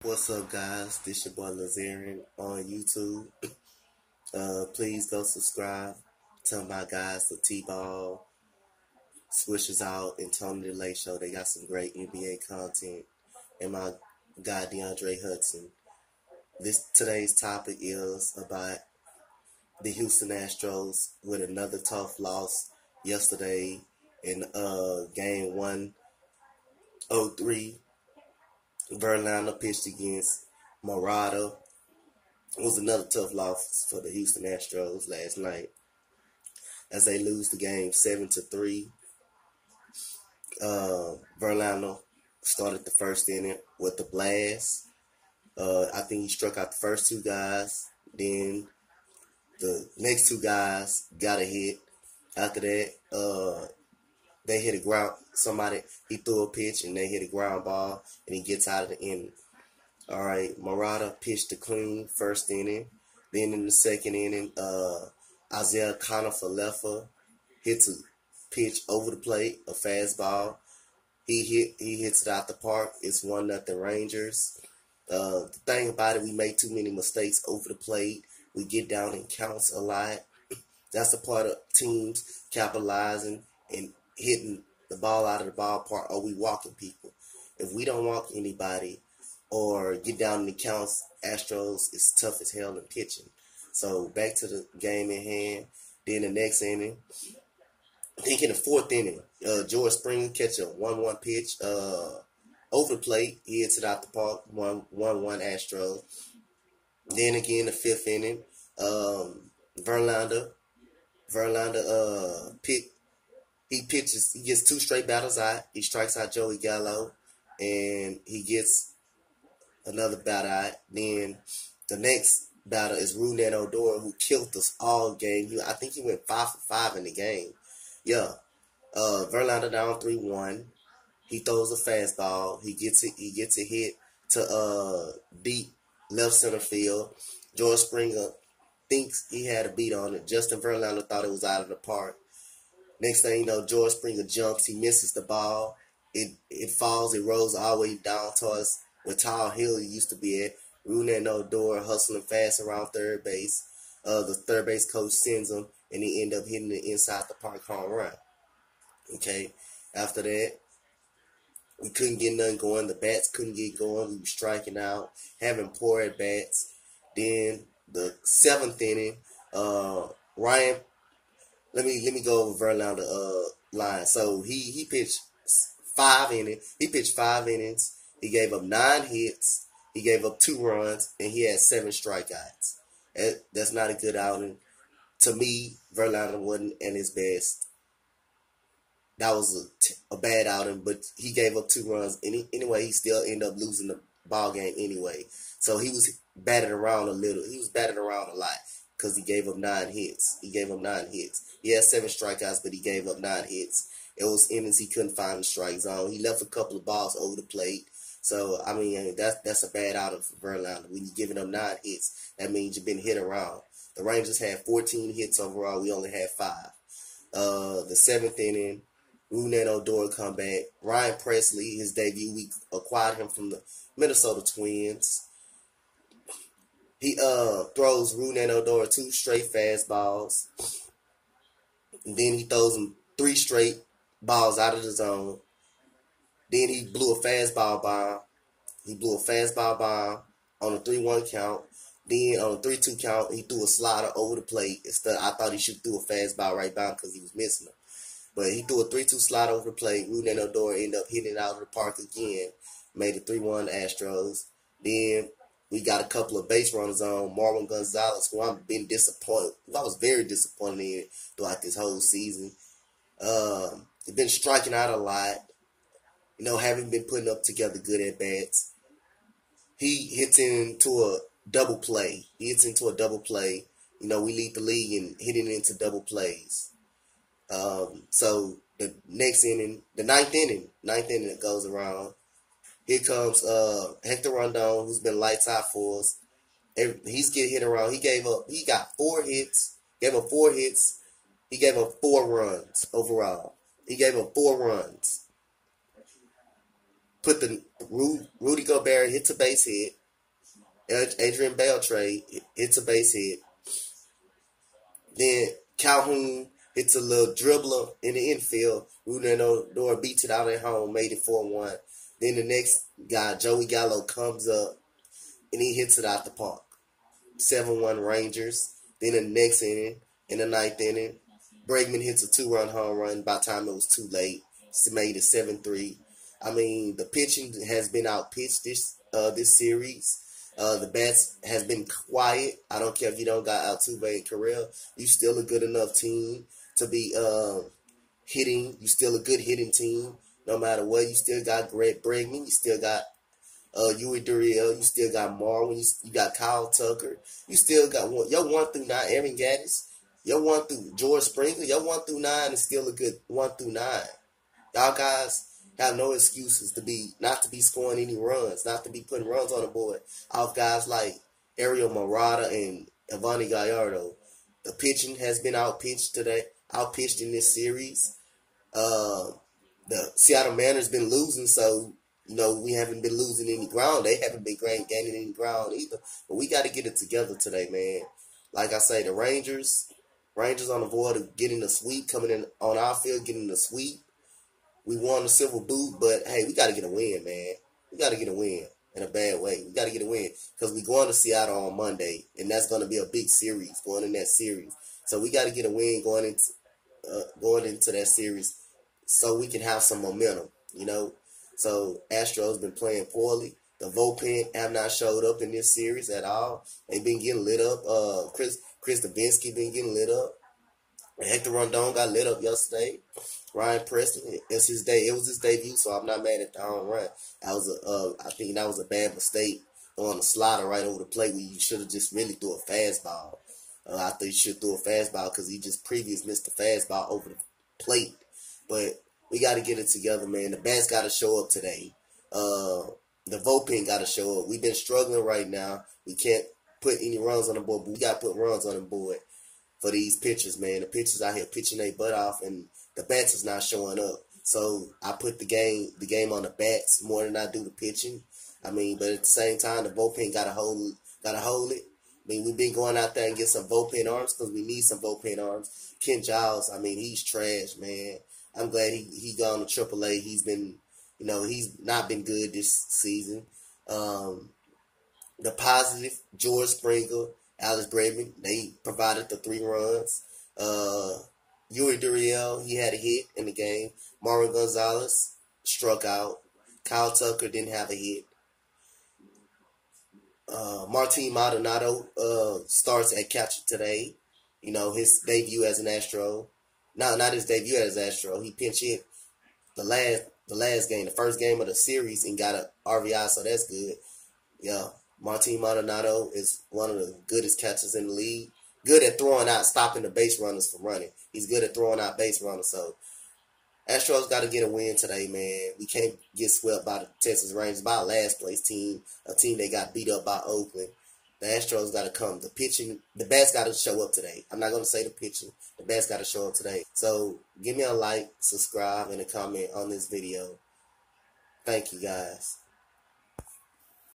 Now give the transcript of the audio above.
What's up, guys? This your boy Lazarian on YouTube. Please go subscribe. Tell my guys the T-Ball, Swishers Out, and Tony the Late Show. They got some great NBA content. And my guy DeAndre Hudson. Today's topic is about the Houston Astros with another tough loss yesterday in game 103. Verlander pitched against Morata. It was another tough loss for the Houston Astros last night as they lose the game 7-3. Verlander started the first inning with the blast. I think he struck out the first two guys. Then the next two guys got a hit. After that, they hit a ground. He threw a pitch and they hit a ground ball and he gets out of the inning. All right, Morata pitched a clean first inning. Then in the second inning, Isaiah Kiner-Falefa hits a pitch over the plate, a fastball. He hits it out the park. It's 1-0 Rangers. The thing about it, we make too many mistakes over the plate. We get down in counts a lot. That's the part of teams capitalizing and hitting the ball out of the ballpark, or we walking people. If we don't walk anybody or get down in the counts, Astros is tough as hell in pitching. So back to the game in hand. Then the next inning, I think in the fourth inning, George Springer catch a 1-1 pitch over the plate. He hits it out the park, 1-1 Astros. Then again, the fifth inning, Verlander he gets two straight batters out. He strikes out Joey Gallo, and he gets another batter out. Then the next batter is Rougned Odor, who killed us all game. I think he went 5 for 5 in the game. Yeah. Verlander down 3-1. He throws a fastball. He gets a hit to deep left center field. George Springer thinks he had a beat on it. Justin Verlander thought it was out of the park. Next thing you know, George Springer jumps. He misses the ball. It falls. It rolls all the way down towards where Tall Hill used to be at. Rougned Odor hustling fast around third base. The third base coach sends him, and he end up hitting the inside the park home run. Okay. After that, we couldn't get nothing going. The bats couldn't get going. We were striking out, having poor at bats. Then the seventh inning, Ryan. Let me go over Verlander line. So he pitched 5 innings. He pitched 5 innings. He gave up 9 hits. He gave up 2 runs, and he had 7 strikeouts. That's not a good outing. To me, Verlander wasn't at his best. That was a bad outing, but he gave up 2 runs. Anyway, he still ended up losing the ball game anyway. So he was batted around a little. He was batted around a lot because he gave up 9 hits. He had 7 strikeouts, but he gave up 9 hits. It was innings he couldn't find the strike zone. He left a couple of balls over the plate. So, I mean, that's a bad outing for Verlander. When you're giving up 9 hits, that means you've been hit around. The Rangers had 14 hits overall. We only had 5. The 7th inning, Rougned Odor come back. Ryan Presley, his debut, we acquired him from the Minnesota Twins. He throws Rougned Odor 2 straight fastballs. And then he throws him 3 straight balls out of the zone. Then he blew a fastball bomb. On a 3-1 count. Then on a 3-2 count, he threw a slider over the plate. I thought he should threw a fastball right by him because he was missing him. But he threw a 3-2 slider over the plate. Rougned Odor ended up hitting it out of the park again. Made it 3-1 Astros. Then we got a couple of base runners on. Marwin Gonzalez, who I was very disappointed in throughout this whole season. He's been striking out a lot. Haven't been putting up together good at bats. He hits into a double play. We lead the league in hitting into double plays. So the next inning, the ninth inning that goes around, here comes Hector Rondon, who's been lights out for us. He's getting hit around. He got 4 hits. Gave up 4 hits. He gave up 4 runs overall. He gave up 4 runs. put the Rudy Gobert hits a base hit. Adrian Beltre hits a base hit. Then Calhoun hits a little dribbler in the infield. Rudy Gobert beats it out at home, made it 4-1. Then the next guy, Joey Gallo, comes up and he hits it out the park. 7-1 Rangers. Then in the next inning, in the ninth inning, Bregman hits a 2-run home run. By the time it was too late, it made it 7-3. I mean, the pitching has been outpitched this series. The bats has been quiet. I don't care if you don't got Altuve and Carrell. You still a good enough team to be hitting. You still a good hitting team. No matter what, you still got Greg Bregman. You still got Yui Duriel. You still got Marwin. You got Kyle Tucker. You still got your 1 through 9, Aaron Gaddis. Your 1 through George Springer. Your 1 through 9 is still a good 1 through 9. Y'all guys have no excuses not to be scoring any runs, not to be putting runs on the board off guys like Ariel Murata and Evani Gallardo. The pitching has been outpitched in this series. The Seattle Mariners been losing, so we haven't been losing any ground. They haven't been gaining any ground either. But we got to get it together today, man. Like I say, the Rangers on the board of getting the sweep, coming in on our field, getting the sweep. We won the Silver Boot, but hey, we got to get a win, man. We got to get a win in a bad way. We got to get a win because we're going to Seattle on Monday, and that's going to be a big series going in that series. So we got to get a win going into that series so we can have some momentum, So Astros been playing poorly. The bullpen have not showed up in this series at all. They've been getting lit up. Chris Davinsky been getting lit up. Hector Rondon got lit up yesterday. Ryan Preston, it's his day. It was his debut, so I'm not mad at the home run. I think that was a bad mistake throwing a slider right over the plate where you should have just really threw a fastball. I think you should throw a fastball because he just previous missed the fastball over the plate. But we got to get it together, man. The bats got to show up today. The bullpen got to show up. We've been struggling right now. We can't put any runs on the board, but we got to put runs on the board for these pitchers, man. The pitchers out here pitching their butt off, and the bats is not showing up. So I put the game on the bats more than I do the pitching. I mean, but at the same time, the bullpen gotta hold it. I mean, we've been going out there and get some bullpen arms because we need some bullpen arms. Ken Giles, I mean, he's trash, man. I'm glad he gone to AAA. He's been, he's not been good this season. The positive, George Springer, Alex Bregman, they provided the 3 runs. Yuri Duriel, he had a hit in the game. Marwin Gonzalez struck out. Kyle Tucker didn't have a hit. Martin Maldonado starts at catcher today. His debut as an Astro. No, not his debut as an Astro. He pinch hit the last game, the first game of the series, and got an RBI, so that's good. Yeah, Martin Maldonado is one of the goodest catchers in the league. Good at throwing out, stopping the base runners from running. He's good at throwing out base runners. So Astros got to get a win today, man. We can't get swept by the Texas Rangers, by a last place team, a team that got beat up by Oakland. The Astros got to come. The pitching, the bats got to show up today. I'm not going to say the pitching. The bats got to show up today. So give me a like, subscribe, and a comment on this video. Thank you, guys.